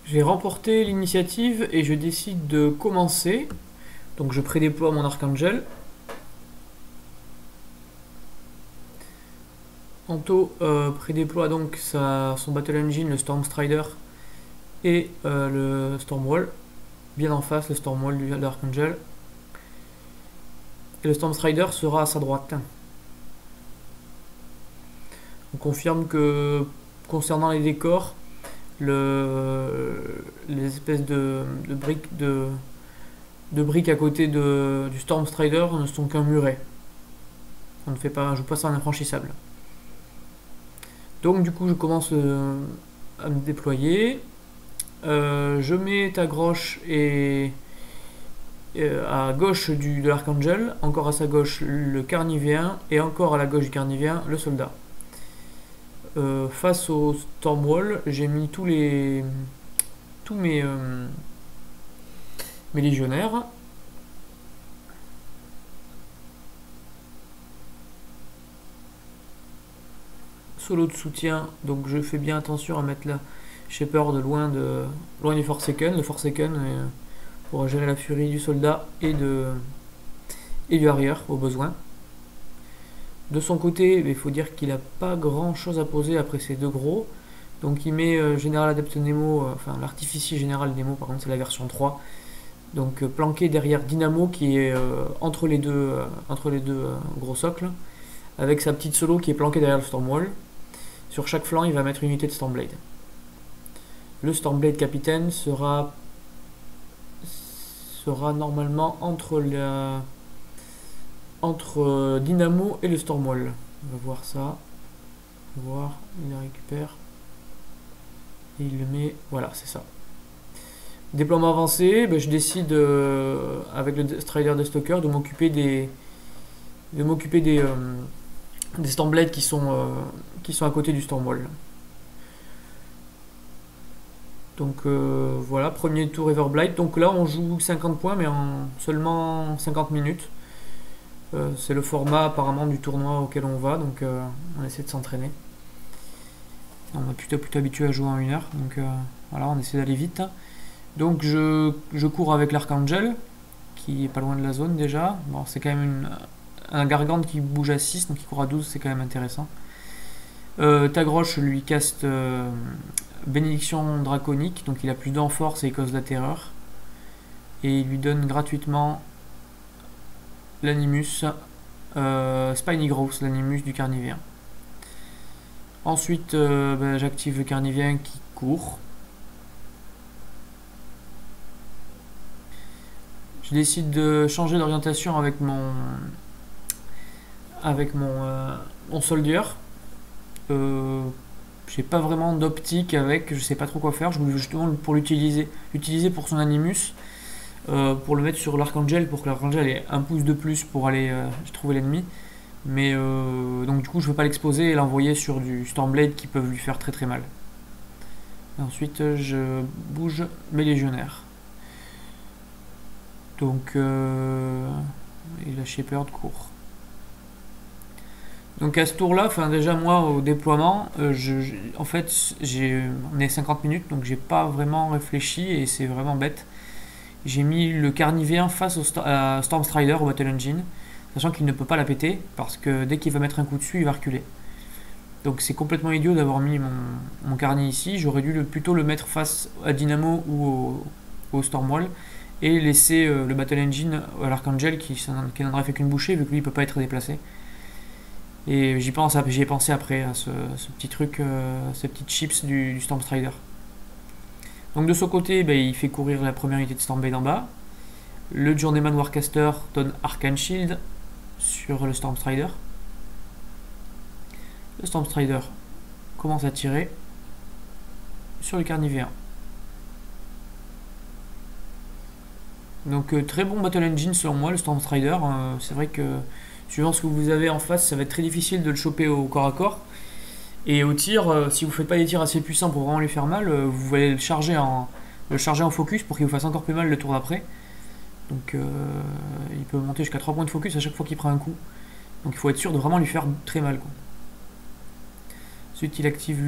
J'ai remporté l'initiative et je décide de commencer. Donc je prédéploie mon Archangel. Anto prédéploie donc son Battle Engine, le Storm Strider et le Stormwall. Bien en face, le Stormwall de l'Archangel. Et le Storm Strider sera à sa droite. On confirme que concernant les décors, les espèces de briques à côté du Storm Strider ne sont qu'un muret. On ne fait pas, joue pas ça en infranchissable. Donc du coup je commence à me déployer. Je mets Tagrosh à gauche de l'Archangel, encore à sa gauche le Carnivéen et encore à la gauche du Carnivéen le soldat. Face au Stormwall, j'ai mis tous mes légionnaires. Solo de soutien, donc je fais bien attention à mettre la Shepherd loin du Forsaken. Le Forsaken pour gérer la furie du soldat et du arrière au besoin. De son côté, il faut dire qu'il n'a pas grand chose à poser après ces deux gros. Donc il met Général Adepte Nemo, enfin l'artificier général Nemo, par contre c'est la version 3. Donc planqué derrière Dynamo qui est entre les deux gros socles. Avec sa petite solo qui est planquée derrière le Stormwall. Sur chaque flanc, il va mettre une unité de Stormblade. Le Stormblade capitaine sera normalement entre Dynamo et le Stormwall. On va voir ça. On va voir, il la récupère. Et il le met. Voilà, c'est ça. Déploiement avancé, je décide avec le Strider de Stalker de m'occuper des Stormblades qui sont à côté du Stormwall. Donc voilà, premier tour Everblight. Donc là on joue 50 points mais en seulement 50 minutes. C'est le format apparemment du tournoi auquel on va, donc on essaie de s'entraîner. On est plutôt habitué à jouer en 1 heure, donc voilà, on essaie d'aller vite. Donc je cours avec l'Archangel, qui est pas loin de la zone déjà. Bon, c'est quand même un Gargante qui bouge à 6, donc il court à 12, c'est quand même intéressant. Tagrosh lui caste Bénédiction Draconique, donc il a plus d'1 force et il cause la terreur. Et il lui donne gratuitement l'animus Spiny Growth, l'animus du Carnivéen. Ensuite, j'active le Carnivéen qui court. Je décide de changer d'orientation avec mon soldier. J'ai pas vraiment d'optique avec, je sais pas trop quoi faire. Je voulais justement pour l'utiliser pour son animus, pour le mettre sur l'Archangel, pour que l'Archangel ait un pouce de plus pour aller trouver l'ennemi. Mais donc du coup je veux pas l'exposer et l'envoyer sur du Stormblade qui peuvent lui faire très très mal. Et ensuite je bouge mes légionnaires. Donc et la Shepherd court. Donc à ce tour là, déjà moi au déploiement, en fait on est 50 minutes donc j'ai pas vraiment réfléchi et c'est vraiment bête. J'ai mis le Carnivéen face à Storm Strider au Battle Engine, sachant qu'il ne peut pas la péter parce que dès qu'il va mettre un coup dessus il va reculer. Donc c'est complètement idiot d'avoir mis mon Carni ici. J'aurais dû plutôt le mettre face à Dynamo ou au Stormwall et laisser le Battle Engine à l'Archangel qui n'en aurait fait qu'une bouchée vu que lui il peut pas être déplacé. Et j'y ai pensé après à ce petit truc, ces petites chips du Storm Strider. Donc de son côté, il fait courir la première unité de Stormblade en bas. Le Journeyman Warcaster donne Arcane Shield sur le Storm Strider. Le Storm Strider commence à tirer sur le Carnivéen. Donc très bon Battle Engine selon moi, le Storm Strider. C'est vrai que suivant ce que vous avez en face, ça va être très difficile de le choper au corps à corps. Et au tir, si vous ne faites pas des tirs assez puissants pour vraiment lui faire mal, vous allez le charger en focus pour qu'il vous fasse encore plus mal le tour d'après. Donc il peut monter jusqu'à 3 points de focus à chaque fois qu'il prend un coup. Donc il faut être sûr de vraiment lui faire très mal, quoi. Ensuite il active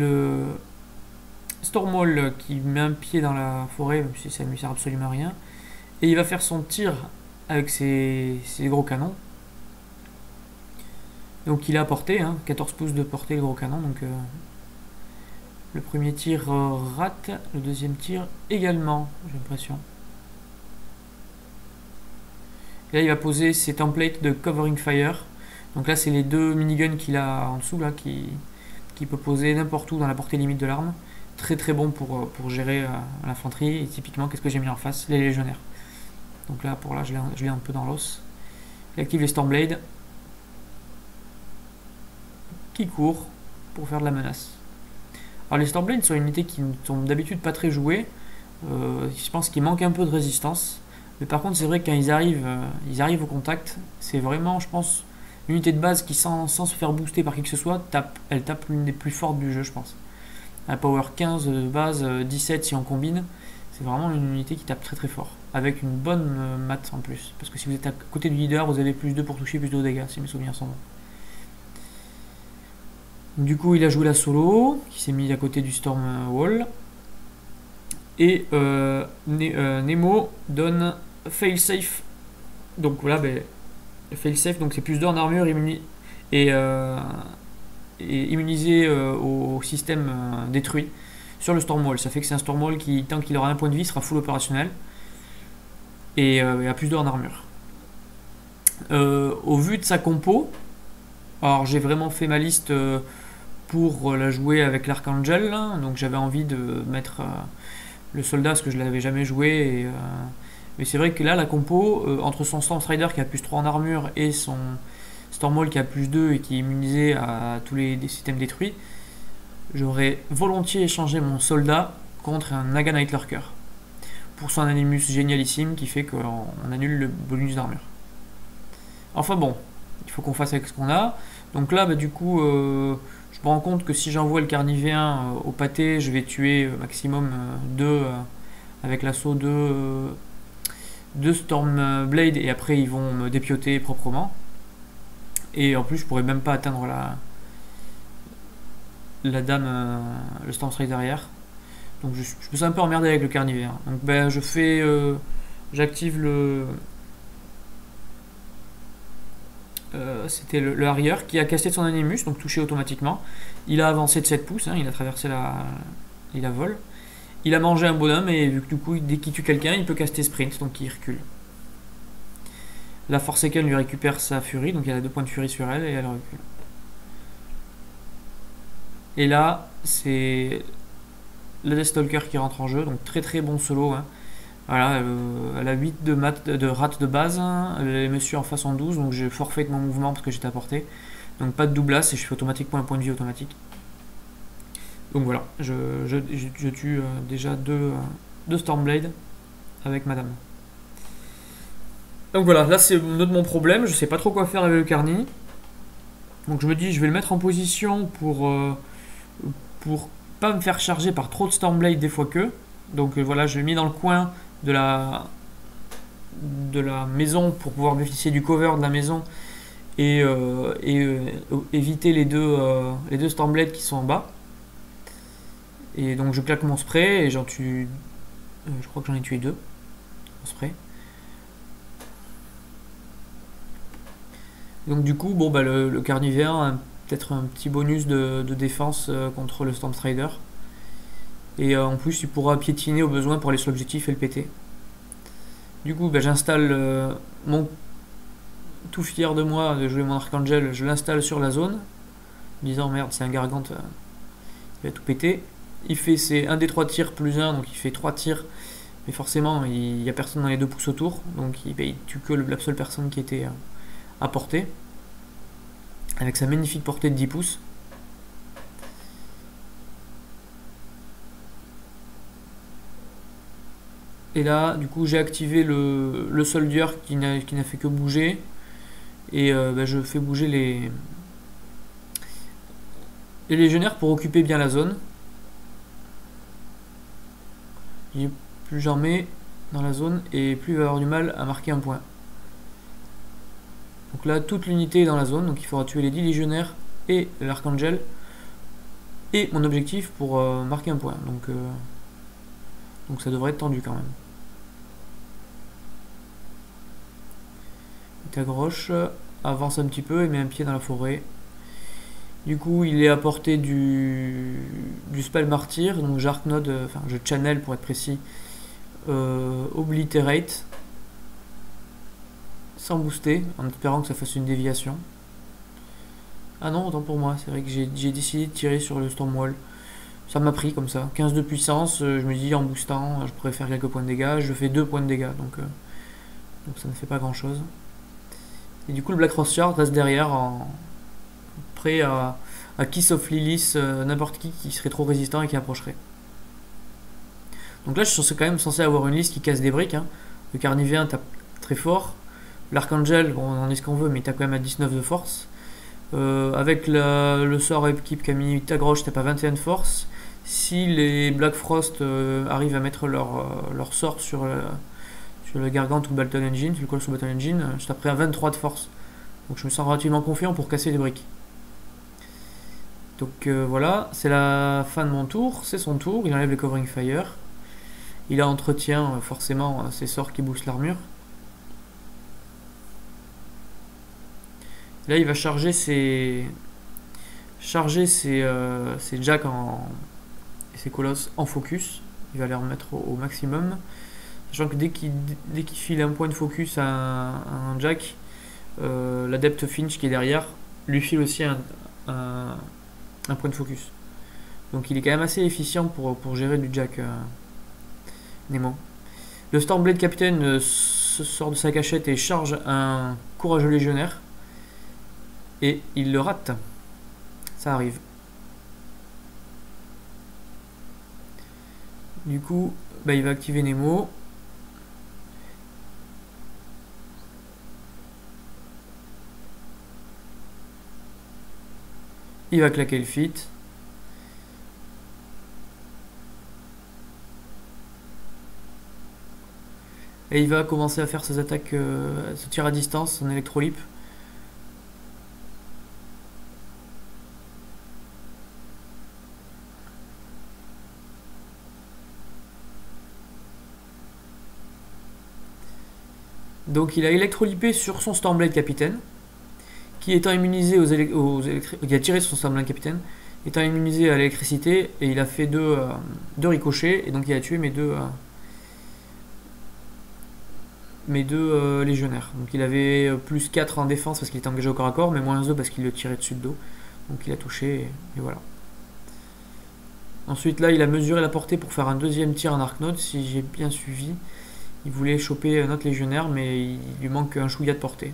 Stormwall qui met un pied dans la forêt, même si ça ne lui sert absolument à rien. Et il va faire son tir avec ses gros canons. Donc il a à portée, 14 pouces de portée le gros canon. Donc le premier tir rate, le deuxième tir également, j'ai l'impression. Et là il va poser ses templates de covering fire. Donc là c'est les deux miniguns qu'il a en dessous là qui peut poser n'importe où dans la portée limite de l'arme. Très très bon pour gérer l'infanterie. Et typiquement, qu'est-ce que j'ai mis en face? Les légionnaires. Donc là, pour là, je l'ai un peu dans l'os. Il active les Stormblade qui courent pour faire de la menace. Alors les Stormblade sont une unité qui ne sont d'habitude pas très jouées. Je pense qu'il manque un peu de résistance. Mais par contre, c'est vrai que quand ils arrivent au contact, c'est vraiment, je pense, une unité de base qui, sans se faire booster par qui que ce soit, elle tape l'une des plus fortes du jeu, je pense. Un power 15 de base, 17 si on combine, c'est vraiment une unité qui tape très très fort. Avec une bonne maths en plus. Parce que si vous êtes à côté du leader, vous avez plus 2 pour toucher, plus de dégâts, si mes souvenirs sont bons. Du coup, il a joué la solo, qui s'est mis à côté du Storm Wall. Et Nemo donne failsafe. Donc voilà, failsafe, donc c'est plus 2 en armure et immunisé au système détruit sur le Stormwall. Ça fait que c'est un Stormwall qui, tant qu'il aura un point de vie, sera full opérationnel et à plus 2 en armure. Au vu de sa compo, alors j'ai vraiment fait ma liste pour la jouer avec l'Archangel, donc j'avais envie de mettre le soldat parce que je ne l'avais jamais joué. Mais c'est vrai que là, la compo, entre son Stormstrider qui a plus 3 en armure et son Stormwall qui a plus 2 et qui est immunisé à tous les systèmes détruits, j'aurais volontiers échangé mon soldat contre un Naga Nightlurker pour son animus génialissime qui fait qu'on annule le bonus d'armure. Enfin bon, il faut qu'on fasse avec ce qu'on a. Donc là, du coup, je me rends compte que si j'envoie le carnivéen au pâté, je vais tuer maximum 2 avec l'assaut de Stormblade et après ils vont me dépioter proprement. Et en plus, je pourrais même pas atteindre la dame, le Stormstrike derrière. Donc je me sens un peu emmerdé avec le carnivéen. Donc j'active le... c'était le Harrier qui a casté son animus, donc touché automatiquement. Il a avancé de 7 pouces, il a traversé il a vol. Il a mangé un bonhomme et vu que du coup, dès qu'il tue quelqu'un, il peut caster sprint, donc il recule. La Forsaken lui récupère sa furie, donc elle a 2 points de furie sur elle et elle recule. Et là, c'est le Deathstalker qui rentre en jeu, donc très très bon solo. Voilà, elle a 8 de rat de base, les messieurs en face en 12, donc j'ai forfait mon mouvement parce que j'étais à portée. Donc pas de doublasse et je fais automatiquement un point de vie automatique. Donc voilà, je tue déjà 2 Stormblade avec madame. Donc voilà, là c'est mon problème, je sais pas trop quoi faire avec le Carni. Donc je me dis je vais le mettre en position pour pas me faire charger par trop de Stormblade des fois que. Donc voilà, je l'ai mis dans le coin de la maison pour pouvoir bénéficier du cover de la maison et éviter les deux Stormblade qui sont en bas. Et donc je claque mon spray et j'en tue. Je crois que j'en ai tué 2 en spray. Donc du coup, le carnivéen a peut-être un petit bonus de défense contre le Stormstrider. Et en plus, il pourra piétiner au besoin pour aller sur l'objectif et le péter. Du coup, j'installe mon tout fier de moi de jouer mon Archangel, je l'installe sur la zone, en disant merde, c'est un Gargante, il va tout péter. Il fait ses 1 des 3 tirs plus 1, donc il fait 3 tirs, mais forcément il n'y a personne dans les 2 pouces autour, donc il tue que la seule personne qui était à portée, avec sa magnifique portée de 10 pouces. Et là, du coup, j'ai activé le soldier qui n'a fait que bouger. Et je fais bouger les légionnaires pour occuper bien la zone. Plus j'en mets dans la zone et plus il va avoir du mal à marquer un point. Donc là, toute l'unité est dans la zone, donc il faudra tuer les 10 légionnaires et l'Archangel et mon objectif pour marquer un point. Donc ça devrait être tendu quand même. Tagroche avance un petit peu et met un pied dans la forêt. Du coup, il est à portée du spell martyr, donc j'arcnode, enfin je channel pour être précis, obliterate, sans booster, en espérant que ça fasse une déviation. Ah non, autant pour moi, c'est vrai que j'ai décidé de tirer sur le Stormwall. Ça m'a pris comme ça, 15 de puissance, je me dis en boostant, je pourrais faire quelques points de dégâts, je fais 2 points de dégâts, donc ça ne fait pas grand chose. Et du coup, le Black Rose Shard reste derrière, prêt à Kiss of Lilith, n'importe qui serait trop résistant et qui approcherait. Donc là, je suis quand même censé avoir une liste qui casse des briques. Hein. Le Carnivien tape très fort. L'Archangel, bon, on en est ce qu'on veut, mais il tape quand même à 19 de force. Avec le sort équipe qui a mis Tagroche, tape à 21 de force. Si les Black Frost arrivent à mettre leur sort sur le Gargant ou le Battle Engine, sur le Colossal Battle Engine, je taperai à 23 de force. Donc je me sens relativement confiant pour casser les briques. Donc voilà, c'est la fin de mon tour, c'est son tour, il enlève les Covering Fire. Il a entretien forcément ses sorts qui boostent l'armure. Là il va charger ses jacks et ses colosses en focus. Il va les remettre au maximum. Sachant que dès qu'il file un point de focus à un jack, l'adepte Finch qui est derrière lui file aussi un point de focus. Donc il est quand même assez efficient pour gérer du jack Nemo. Le Stormblade Capitaine sort de sa cachette et charge un courageux légionnaire. Et il le rate. Ça arrive. Du coup, il va activer Nemo. Il va claquer le feat. Et il va commencer à faire ses attaques, ce tir à distance, son électrolip. Donc il a électrolipé sur son Stormblade Capitaine, qui étant immunisé il a tiré sur son Stormblade Capitaine, étant immunisé à l'électricité, et il a fait deux ricochets, et donc il a tué mes deux légionnaires. Donc il avait plus 4 en défense parce qu'il était engagé au corps à corps, mais moins 2 parce qu'il le tirait dessus de dos. Donc il a touché, et voilà. Ensuite là il a mesuré la portée pour faire un deuxième tir en Arcnode, si j'ai bien suivi. Il voulait choper notre légionnaire, mais il lui manque un chouïa de portée.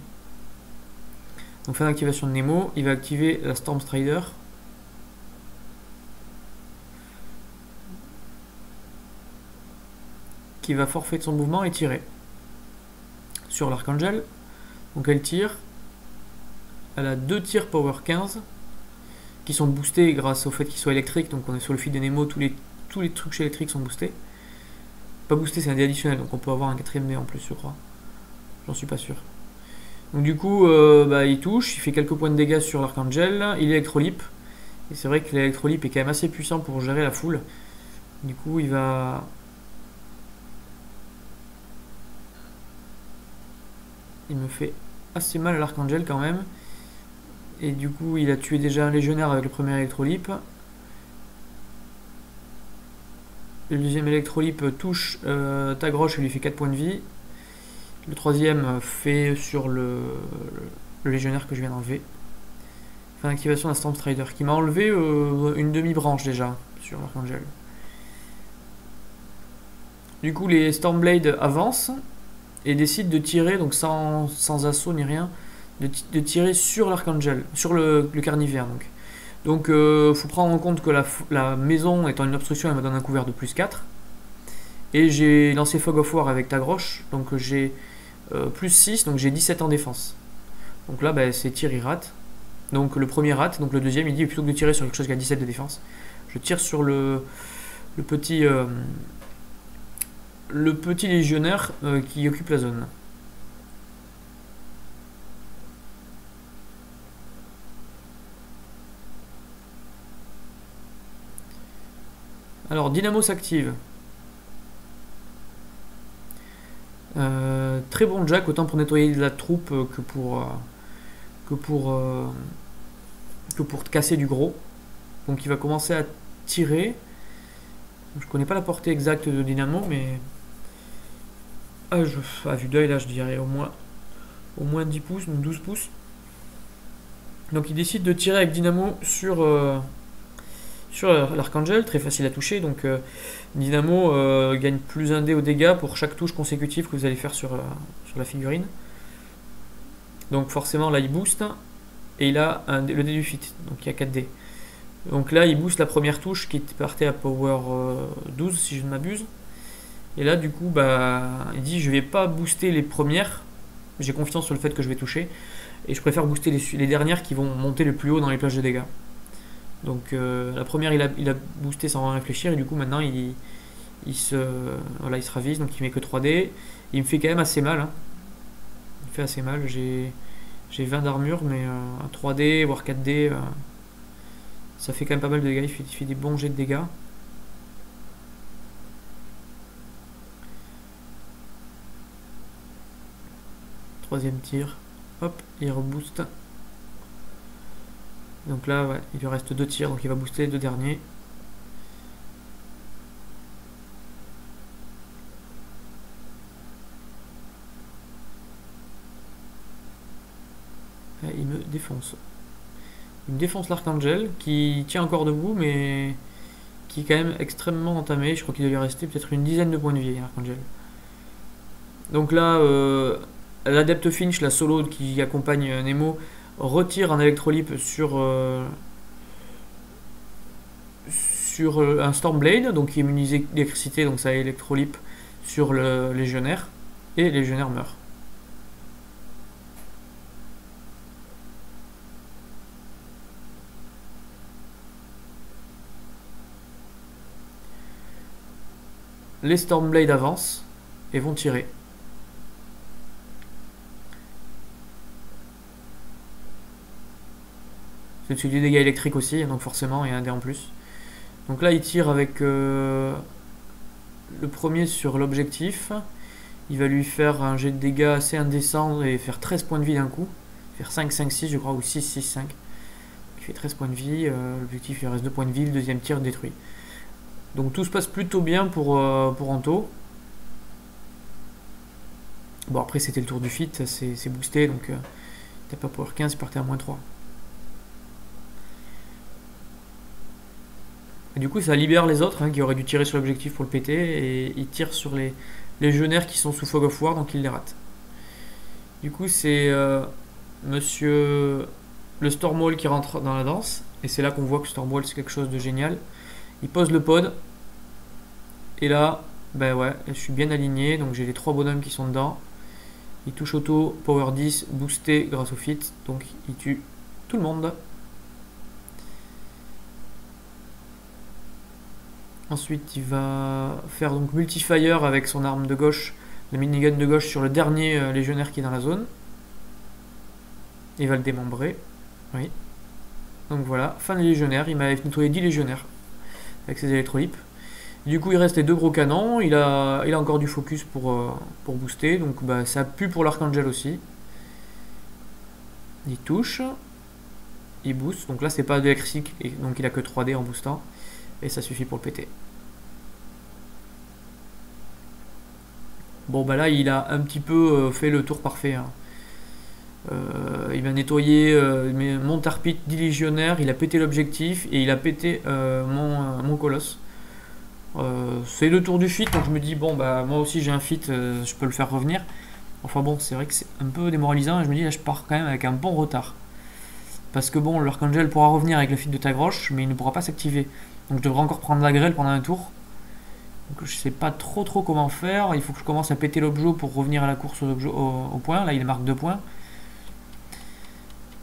Donc fin d'activation de Nemo, il va activer la Storm Strider. Qui va forfait de son mouvement et tirer sur l'Archangel. Donc elle tire. Elle a 2 tirs power 15 qui sont boostés grâce au fait qu'ils soient électriques. Donc on est sur le fil de Nemo, tous les trucs chez électriques sont boostés. Pas boosté, c'est un dé additionnel, donc on peut avoir un 4ème dé en plus, je crois. J'en suis pas sûr. Donc du coup, il touche, il fait quelques points de dégâts sur l'Archangel, il électrolip. Et c'est vrai que l'électrolip est quand même assez puissant pour gérer la foule. Du coup, il va... Il me fait assez mal à l'Archangel quand même. Et du coup, il a tué déjà un légionnaire avec le premier électrolip. Le deuxième électrolip touche Tagroche et lui fait 4 points de vie. Le troisième fait sur le légionnaire que je viens d'enlever. Fin d'activation d'un Storm Strider qui m'a enlevé une demi-branche déjà sur l'Archangel. Du coup, les Stormblade avancent et décident de tirer, donc sans assaut ni rien, de tirer sur l'Archangel, sur le Carnivien. Donc faut prendre en compte que la maison étant une obstruction, elle me donne un couvert de plus 4. Et j'ai lancé Fog of War avec Tagroche, donc j'ai plus 6, donc j'ai 17 en défense. Donc là, c'est tir, il rate. Donc le premier rate, donc le deuxième, il dit plutôt que de tirer sur quelque chose qui a 17 de défense, je tire sur le petit légionnaire qui occupe la zone. Alors, Dynamo s'active. Très bon Jack, autant pour nettoyer de la troupe que pour, euh, que pour casser du gros. Donc il va commencer à tirer. Je connais pas la portée exacte de Dynamo, mais à vue d'œil, là, je dirais au moins 10 pouces, 12 pouces. Donc il décide de tirer avec Dynamo sur l'Archangel, très facile à toucher. Donc Dynamo gagne plus un dé au dégâts pour chaque touche consécutive que vous allez faire sur la figurine. Donc forcément là il booste et il a le dé du fit, donc il y a 4 dés. Donc là il booste la première touche qui partait à power 12 si je ne m'abuse. Et là du coup il dit je vais pas booster les premières, j'ai confiance sur le fait que je vais toucher. Et je préfère booster les dernières qui vont monter le plus haut dans les plages de dégâts. Donc la première il a boosté sans réfléchir et du coup maintenant il se ravise, donc il met que 3D. Il me fait quand même assez mal. Hein. Il me fait assez mal, j'ai 20 d'armure mais 3D voire 4D ça fait quand même pas mal de dégâts, il fait des bons jets de dégâts. Troisième tir, hop, il rebooste. Donc là, ouais, il lui reste 2 tirs, donc il va booster les 2 derniers. Là, il me défonce. Il me défonce l'Archangel, qui tient encore debout, mais qui est quand même extrêmement entamé. Je crois qu'il doit lui rester peut-être une dizaine de points de vie, l'Archangel. Donc là, l'Adepte Finch, la solo qui accompagne Nemo, retire un électrolype sur un Stormblade, donc qui est immunisé d'électricité, donc ça électrolype sur le légionnaire, et le légionnaire meurt. Les Stormblade avancent et vont tirer. C'est celui du dégât électrique aussi, donc forcément il y a un dé en plus. Donc là il tire avec le premier sur l'objectif. Il va lui faire un jet de dégâts assez indécent et faire 13 points de vie d'un coup. Faire 5, 5, 6 je crois, ou 6, 6, 5. Il fait 13 points de vie, l'objectif il reste 2 points de vie, le deuxième tir détruit. Donc tout se passe plutôt bien pour Anto. Bon après c'était le tour du fit, c'est boosté, donc t'as pas power 15, il partait à moins 3. Et du coup ça libère les autres qui auraient dû tirer sur l'objectif pour le péter, et ils tirent sur les légionnaires qui sont sous Fog of War, donc ils les ratent. Du coup c'est monsieur le Stormwall qui rentre dans la danse, et c'est là qu'on voit que Stormwall c'est quelque chose de génial. Il pose le pod, et là, ben ouais, je suis bien aligné, donc j'ai les 3 bonhommes qui sont dedans. Il touche auto, power 10, boosté grâce au fit, donc il tue tout le monde. Ensuite, il va faire donc multifire avec son arme de gauche, le minigun de gauche sur le dernier légionnaire qui est dans la zone. Il va le démembrer. Oui. Donc voilà, fin des légionnaires. Il m'a nettoyé 10 légionnaires avec ses électrolypes. Du coup, il reste les 2 gros canons. Il a encore du focus pour booster. Donc ça pue pour l'Archangel aussi. Il touche. Il booste. Donc là, c'est pas d'électrique. Donc il a que 3D en boostant. Et ça suffit pour le péter. Bon, bah là, il a un petit peu fait le tour parfait. Hein. Il va nettoyer mon Tarpit 10 légionnaires. Il a pété l'objectif. Et il a pété mon colosse. C'est le tour du fit, donc je me dis bon bah moi aussi j'ai un fit, je peux le faire revenir. Enfin bon, c'est vrai que c'est un peu démoralisant et je me dis là je pars quand même avec un bon retard. Parce que bon, l'Archangel pourra revenir avec le fit de Tagroche, mais il ne pourra pas s'activer. Donc je devrais encore prendre la grêle pendant un tour. Donc je sais pas trop comment faire. Il faut que je commence à péter l'objet pour revenir à la course au point. Là il marque 2 points.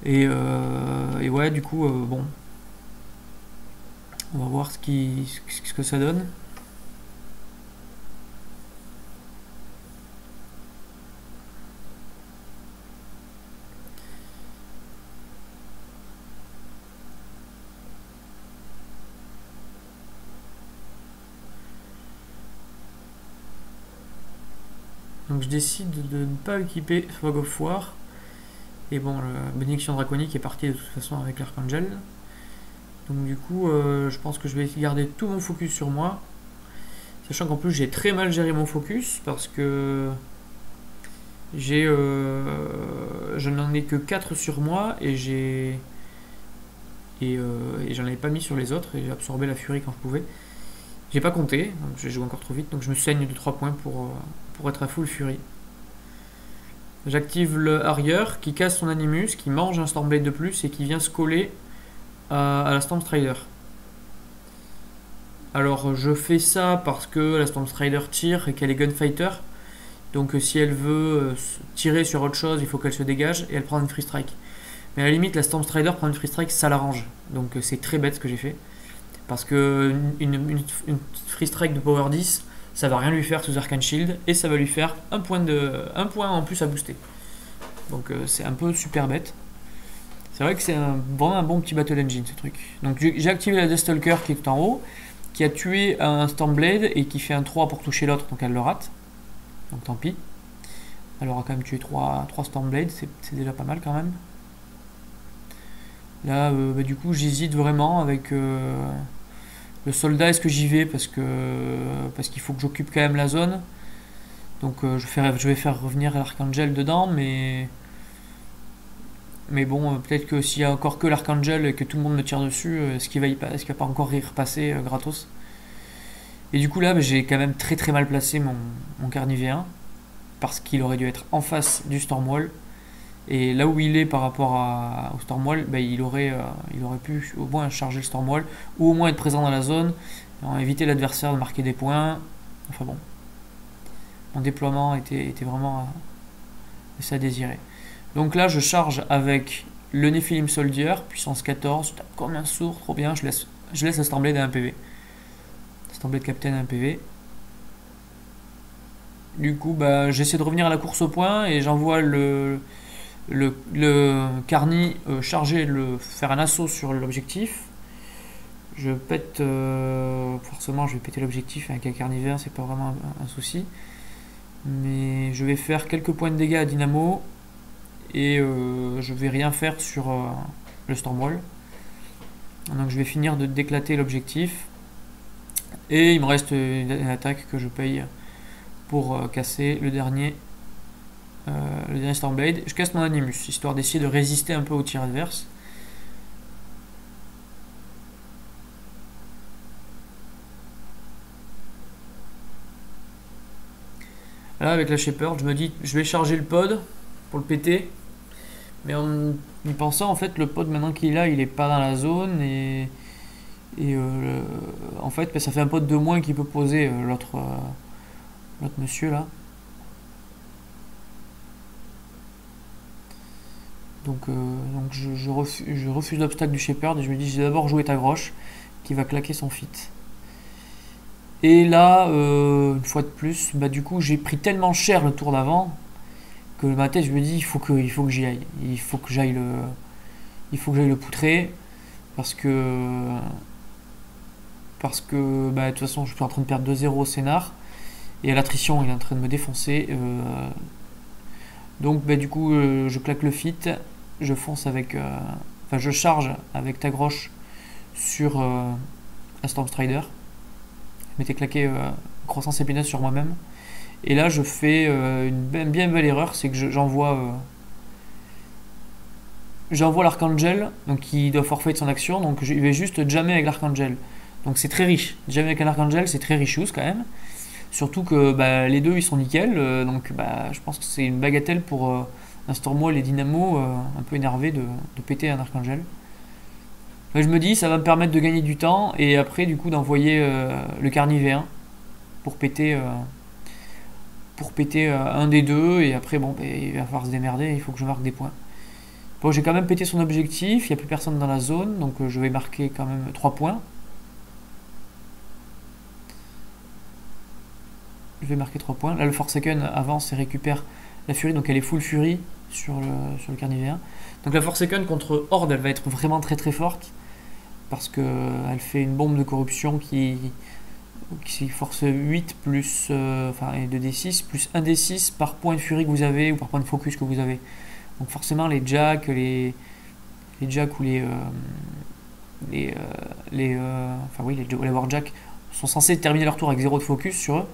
Et ouais, du coup, bon. On va voir ce que ça donne. Donc je décide de ne pas équiper Fog of War. Et bon, la bénédiction draconique est partie de toute façon avec l'Archangel. Donc du coup, je pense que je vais garder tout mon focus sur moi. Sachant qu'en plus j'ai très mal géré mon focus parce que je n'en ai que 4 sur moi et j'en avais pas mis sur les autres et j'ai absorbé la furie quand je pouvais. J'ai pas compté, donc j'ai joué encore trop vite, donc je me saigne de 3 points pour être à full furie. J'active le Harrier qui casse son Animus, qui mange un Stormblade de plus et qui vient se coller à la Stormstrider. Alors je fais ça parce que la Stormstrider tire et qu'elle est Gunfighter. Donc si elle veut tirer sur autre chose, il faut qu'elle se dégage et elle prend une Free Strike. Mais à la limite, la Stormstrider prend une Free Strike, ça l'arrange. Donc c'est très bête ce que j'ai fait. Parce que une Free Strike de Power 10, ça va rien lui faire sous Arcane Shield et ça va lui faire un point en plus à booster. Donc c'est un peu super bête. C'est vrai que c'est vraiment un bon petit Battle Engine ce truc. Donc j'ai activé la Deathstalker qui est tout en haut, qui a tué un Stormblade et qui fait un 3 pour toucher l'autre, donc elle le rate. Donc tant pis. Elle aura quand même tué 3 Stormblades, c'est déjà pas mal quand même. Là, du coup, j'hésite vraiment avec le soldat. Est-ce que j'y vais parce qu'il faut que j'occupe quand même la zone. Donc je vais faire revenir l'Archangel dedans, mais bon, peut-être que s'il y a encore que l'Archangel et que tout le monde me tire dessus, est-ce qu'il va pas encore y repasser gratos. Et du coup là, j'ai quand même très très mal placé mon Carnivéen parce qu'il aurait dû être en face du Stormwall. Et là où il est par rapport au Stormwall, il aurait pu au moins charger le Stormwall ou au moins être présent dans la zone, éviter l'adversaire de marquer des points. Enfin bon, mon déploiement était vraiment à désirer. Donc là, je charge avec le Nephilim Soldier, puissance 14, je tape comme un sourd, trop bien, je laisse le Stormblade à 1 PV. Stormblade Captain à 1 PV. Du coup, j'essaie de revenir à la course au point et j'envoie le Carni charger, faire un assaut sur l'objectif. Je pète, forcément je vais péter l'objectif avec un Carnivore, c'est pas vraiment un souci. Mais je vais faire quelques points de dégâts à Dynamo et je vais rien faire sur le Stormwall. Donc je vais finir d'éclater l'objectif et il me reste une attaque que je paye pour casser le dernier Stormblade. Je casse mon Animus histoire d'essayer de résister un peu au tir adverse. Là avec la Shepherd, je me dis je vais charger le pod pour le péter. Mais en y pensant, en fait, le pod maintenant qu'il est là, il est pas dans la zone et en fait, ça fait un pod de moins qui peut poser l'autre monsieur là. Donc je refuse l'obstacle du Shepherd et je me dis j'ai d'abord joué ta groche qui va claquer son fit. Et là, une fois de plus, du coup j'ai pris tellement cher le tour d'avant que ma tête je me dis il faut que j'y aille. Il faut que j'aille le poutrer parce que de toute façon je suis en train de perdre 2-0 au scénar et à l'attrition il est en train de me défoncer. Donc du coup je claque le fit, je fonce avec je charge avec Tagroche sur la Stormstrider. Je m'étais claqué croissance épineuse sur moi-même. Et là je fais une bien belle erreur, c'est que j'envoie l'Archangel, donc qui doit forfait de son action, donc je vais juste jammer avec l'Archangel. Donc c'est très riche. Jammer avec un Archangel c'est très richous quand même. Surtout que les deux ils sont nickel, donc je pense que c'est une bagatelle pour un Stormwall et Dynamo un peu énervé de péter un Archangel. Mais je me dis ça va me permettre de gagner du temps et après du coup d'envoyer le Carnivéen pour péter un des deux et après il va falloir se démerder, il faut que je marque des points. Bon, j'ai quand même pété son objectif, il n'y a plus personne dans la zone, donc je vais marquer quand même 3 points. Je vais marquer 3 points. Là, le Forsaken avance et récupère la Furie, donc elle est full Fury sur le Carnivéen. Donc la Forsaken contre Horde, elle va être vraiment très très forte parce qu'elle fait une bombe de corruption qui qui force 8 plus enfin et 2d6 plus 1d6 par point de furie que vous avez ou par point de focus que vous avez. Donc forcément les jacks, les jacks ou enfin oui les warjacks sont censés terminer leur tour avec 0 de focus sur eux,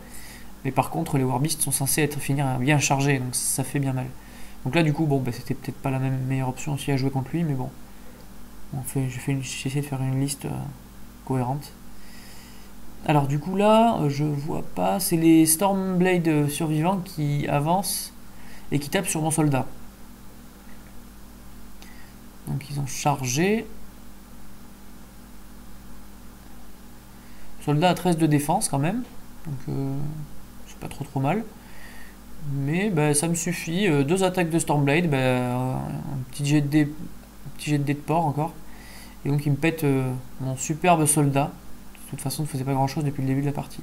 mais par contre les warbeasts sont censés finir bien chargés, donc ça fait bien mal. Donc là du coup bon c'était peut-être pas la meilleure option aussi à jouer contre lui, mais bon j'ai essayé de faire une liste cohérente. Alors du coup là je vois pas, c'est les Stormblade survivants qui avancent et qui tapent sur mon soldat. Donc ils ont chargé. Soldat à 13 de défense quand même, donc c'est pas trop mal. Mais ça me suffit. 2 attaques de Stormblade, un petit jet de dés de port encore. Et donc il me pète mon superbe soldat. De toute façon, il ne faisait pas grand chose depuis le début de la partie.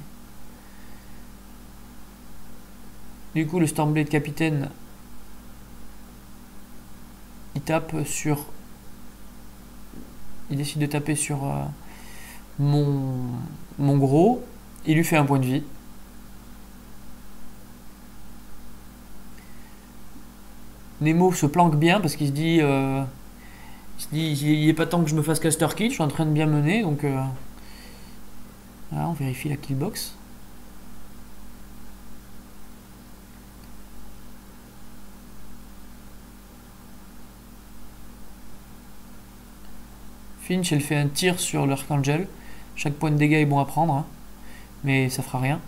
Du coup, le Stormblade capitaine, il décide de taper sur mon gros. Il lui fait un point de vie. Nemo se planque bien parce qu'il se dit il n'est pas temps que je me fasse caster kill, je suis en train de bien mener, donc voilà, on vérifie la killbox. Finch, elle fait un tir sur l'Archangel. Chaque point de dégâts est bon à prendre, hein, mais ça fera rien.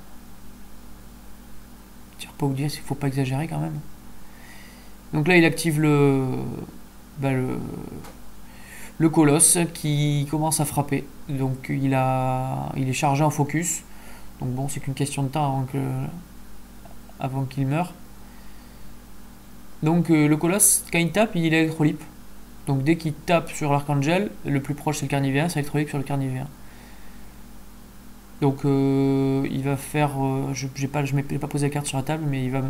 Tire pas ou dire, il faut pas exagérer quand même. Donc là, il active le colosse qui commence à frapper. Donc il est chargé en focus. Donc bon, c'est qu'une question de temps avant qu'il meure. Donc le colosse, quand il tape, il est électrolip. Donc dès qu'il tape sur l'Archangel, le plus proche c'est le Carnivéen, c'est électrolip sur le Carnivéen. Donc il va faire, je n'ai pas posé la carte sur la table, mais il va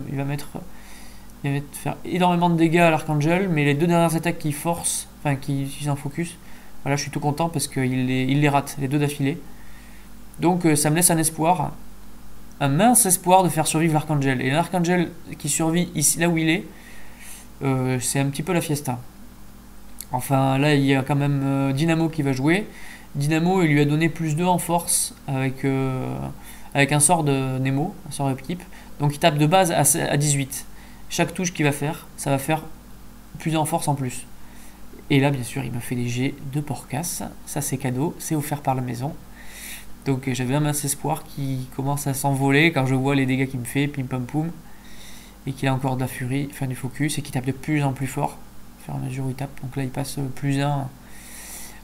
faire énormément de dégâts à l'Archangel, mais les 2 dernières attaques qui forcent, enfin qui utilisent un focus, voilà, je suis tout content parce qu'il les rate, les 2 d'affilée. Donc ça me laisse un mince espoir de faire survivre l'Archangel. Et l'Archangel qui survit ici, là où il est, c'est un petit peu la fiesta. Enfin là il y a quand même Dynamo qui va jouer. Dynamo il lui a donné plus 2 en force avec un sort de Nemo, un sort upkeep. Donc il tape de base à 18. Chaque touche qu'il va faire, ça va faire plus en force en plus. Et là bien sûr il me fait des jets de porcasse. Ça c'est cadeau, c'est offert par la maison. Donc j'avais un mince espoir qui commence à s'envoler quand je vois les dégâts qu'il me fait, pim pam poum. Et qu'il a encore de la furie, enfin du focus, et qu'il tape de plus en plus fort. Au fur et à mesure où il tape. Donc là il passe plus 1.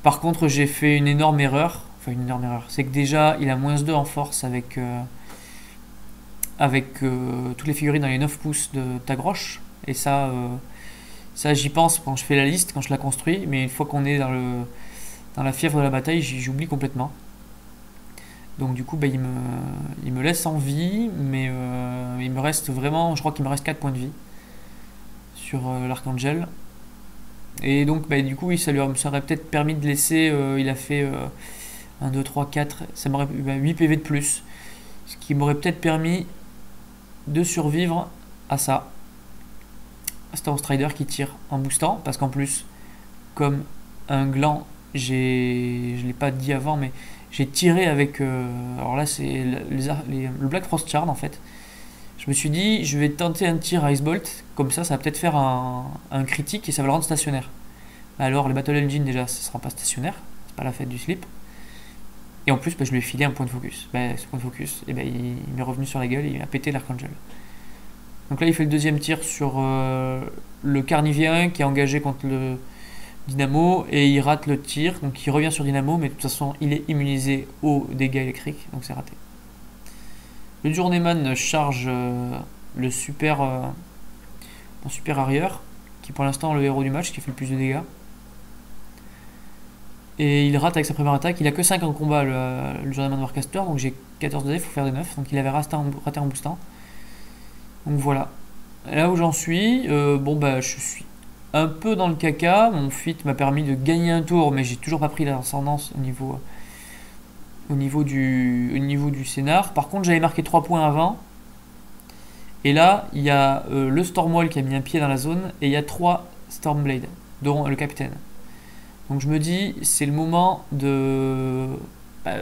Par contre j'ai fait une énorme erreur. Enfin une énorme erreur. C'est que déjà il a moins 2 en force avec toutes les figurines dans les 9 pouces de Tagroche. Et ça j'y pense quand je fais la liste, quand je la construis. Mais une fois qu'on est dans la fièvre de la bataille, j'oublie complètement. Donc du coup il me laisse en vie, mais il me reste vraiment, je crois qu'il me reste 4 points de vie sur l'Archangel. Et donc du coup ça aurait peut-être permis de laisser, il a fait 1, 2, 3, 4, ça m'aurait 8 PV de plus. Ce qui m'aurait peut-être permis de survivre à ça. Star Strider qui tire en boostant, parce qu'en plus, comme un gland, je l'ai pas dit avant, mais j'ai tiré avec, alors là c'est le Black Frost Shard en fait. Je me suis dit, je vais tenter un tir à Icebolt, comme ça va peut-être faire un critique et ça va le rendre stationnaire. Alors les Battle Engine déjà, ça sera pas stationnaire, c'est pas la fête du slip. Et en plus, je lui ai filé un point de focus. Ce point de focus, il m'est revenu sur la gueule et il a pété l'Archangel. Donc là, il fait le deuxième tir sur le Carnivien qui est engagé contre le Dynamo et il rate le tir. Donc il revient sur Dynamo, mais de toute façon, il est immunisé aux dégâts électriques, donc c'est raté. Le Journeyman charge mon super arrière, qui pour l'instant est le héros du match, qui fait le plus de dégâts. Et il rate avec sa première attaque. Il a que 5 en combat, le Journeyman Warcaster, donc j'ai 14 de dés, il faut faire des 9. Donc il avait raté en boostant. Donc voilà. Là où j'en suis, je suis un peu dans le caca. Mon feat m'a permis de gagner un tour, mais j'ai toujours pas pris l'ascendance au niveau du scénar. Par contre, j'avais marqué 3 points avant. Et là, il y a le Stormwall qui a mis un pied dans la zone. Et il y a 3 Stormblade, dont le capitaine. Donc je me dis, c'est le moment bah,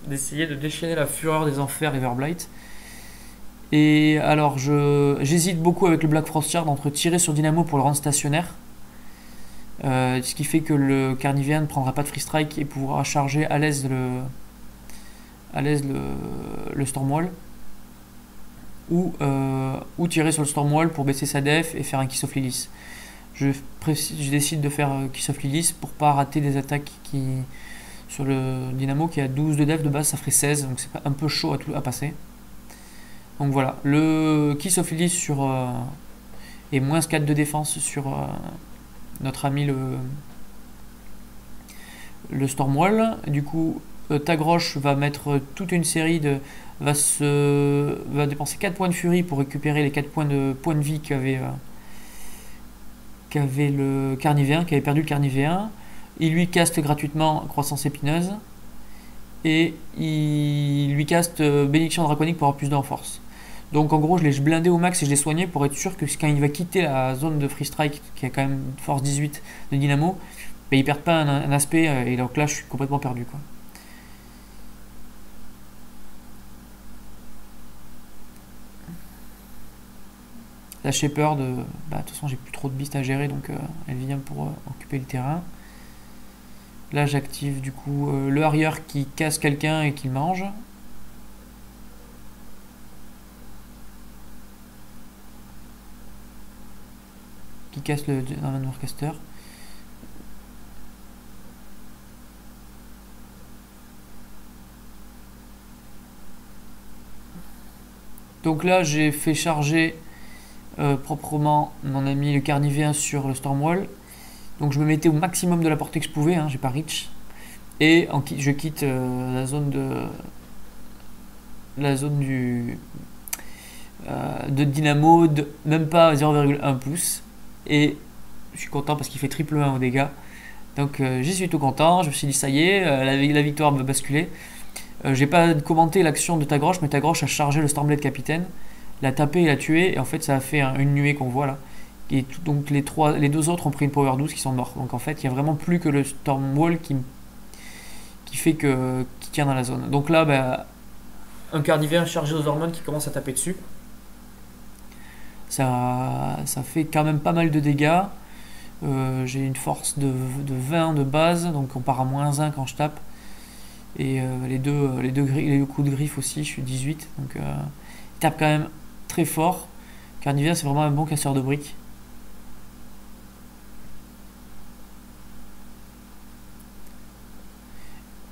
d'essayer de déchaîner la fureur des enfers Everblight. Et alors, j'hésite beaucoup avec le Black Frost Shard entre tirer sur Dynamo pour le rendre stationnaire. Ce qui fait que le Carnivean ne prendra pas de free strike et pourra charger à l'aise le Stormwall. Ou tirer sur le Stormwall pour baisser sa def et faire un Kiss of Lilith. Je décide de faire Kiss of Lilith pour pas rater des attaques sur le Dynamo qui a 12 de def, de base ça ferait 16, donc c'est un peu chaud à passer. Donc voilà, le Kiss of Lilith et moins 4 de défense sur notre ami le Stormwall. Du coup, Tagrosh va mettre toute une série va dépenser 4 points de furie pour récupérer les 4 points de vie qu'avait le Carnivéen, qui avait perdu le Carnivéen. Il lui caste gratuitement Croissance Épineuse. Et il lui caste Bénédiction Draconique pour avoir plus d'enforce. Donc en gros, je l'ai blindé au max et je l'ai soigné pour être sûr que quand il va quitter la zone de Free Strike, qui a quand même force 18 de Dynamo, bah, il perd pas un aspect, et donc là je suis complètement perdu, quoi. La Shepherd, bah, de toute façon j'ai plus trop de beasts à gérer, donc elle vient pour occuper le terrain. Là j'active du coup le Harrier qui casse quelqu'un et qui le mange. Qui casse le Warcaster. Donc là j'ai fait charger proprement mon ami le Carnivéen sur le Stormwall. Donc je me mettais au maximum de la portée que je pouvais, hein, j'ai pas reach. Et je quitte la zone de Dynamo, même pas 0,1 pouce. Et je suis content parce qu'il fait triple 1 aux dégâts. Donc j'y suis tout content, je me suis dit ça y est, la victoire va basculer. J'ai pas commenté l'action de Tagrosh, mais Tagrosh a chargé le Stormblade capitaine, l'a tapé et l'a tué, et en fait ça a fait une nuée qu'on voit là. Et donc les deux autres ont pris une power 12 qui sont morts. Donc en fait il n'y a vraiment plus que le Stormwall qui fait qui tient dans la zone. Donc là, bah, un Carnivéen chargé aux hormones qui commence à taper dessus. Ça fait quand même pas mal de dégâts. J'ai une force de 20 de base, donc on part à moins 1 quand je tape. Et les deux coups de griffe aussi, je suis 18. Donc il tape quand même très fort. Carnivéen, c'est vraiment un bon casseur de briques.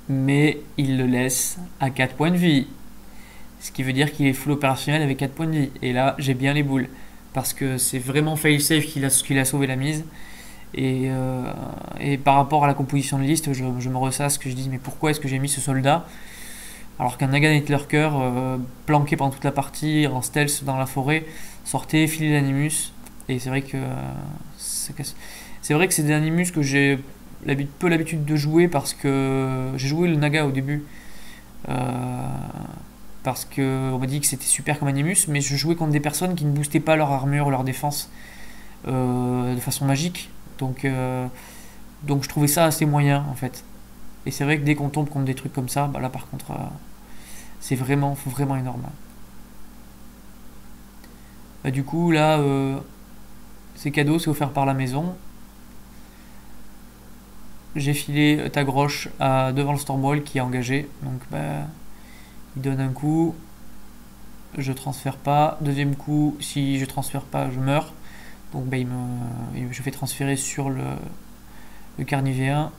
Mais il le laisse à 4 points de vie. Ce qui veut dire qu'il est full opérationnel avec 4 points de vie. Et là, j'ai bien les boules. Parce que c'est vraiment failsafe qu'il a sauvé la mise. Et par rapport à la composition de liste, je me ressasse que je dis mais pourquoi est-ce que j'ai mis ce soldat alors qu'un Nagan Hitlerker planqué pendant toute la partie en stealth dans la forêt sortait, filait l'animus. Et c'est vrai que c'est des animus que j'ai peu l'habitude de jouer parce que j'ai joué le Naga au début. Parce qu'on m'a dit que c'était super comme animus, mais je jouais contre des personnes qui ne boostaient pas leur armure, leur défense de façon magique. Donc je trouvais ça assez moyen en fait. Et c'est vrai que dès qu'on tombe contre des trucs comme ça, bah là par contre c'est vraiment énorme. Bah, du coup là c'est cadeau, c'est offert par la maison. J'ai filé Tagrosh devant le Stormwall qui est engagé. Donc bah, il donne un coup. Je transfère pas. Deuxième coup, si je transfère pas, je meurs. Donc bah, je fais transférer sur le Carnivéen.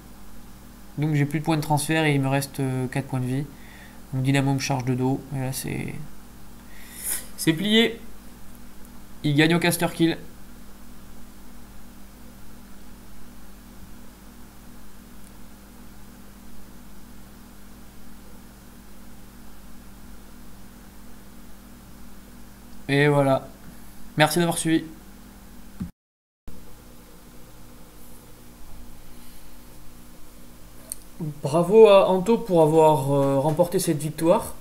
Donc j'ai plus de points de transfert et il me reste 4 points de vie. Donc Dynamo me charge de dos. Et là c'est plié. Il gagne au caster kill. Et voilà. Merci d'avoir suivi. Bravo à Anto pour avoir remporté cette victoire,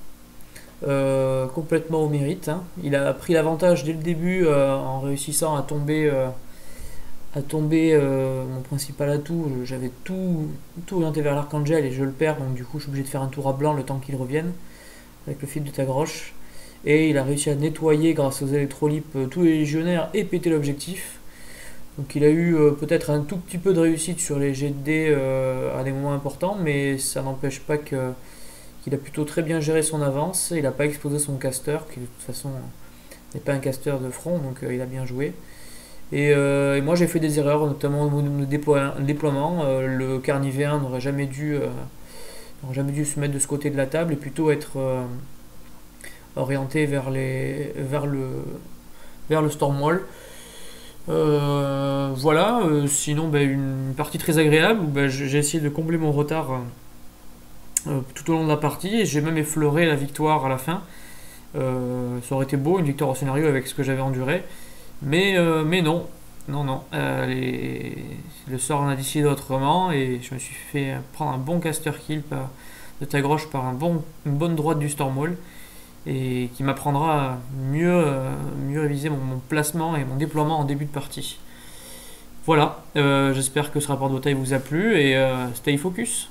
complètement au mérite, hein. Il a pris l'avantage dès le début en réussissant à tomber mon principal atout. J'avais tout orienté vers l'archangel et je le perds, donc du coup je suis obligé de faire un tour à blanc le temps qu'il revienne avec le fil de Tagroche. Et il a réussi à nettoyer grâce aux électrolypes tous les légionnaires et péter l'objectif. Donc il a eu peut-être un tout petit peu de réussite sur les jets de dés à des moments importants, mais ça n'empêche pas qu'il a plutôt très bien géré son avance. Il n'a pas explosé son caster, qui de toute façon n'est pas un caster de front, donc il a bien joué. Et moi j'ai fait des erreurs, notamment au niveau de déploiement. Le carnivéen n'aurait jamais dû se mettre de ce côté de la table et plutôt être orienté vers le Stormwall. Voilà, sinon une partie très agréable où j'ai essayé de combler mon retard tout au long de la partie et j'ai même effleuré la victoire à la fin. Ça aurait été beau, une victoire au scénario avec ce que j'avais enduré, mais non, non, non. Le sort en a décidé autrement et je me suis fait prendre un bon caster kill de Tagroche par une bonne droite du Stormwall et qui m'apprendra à mieux réviser mon placement et mon déploiement en début de partie. Voilà, j'espère que ce rapport de bataille vous a plu et stay focus.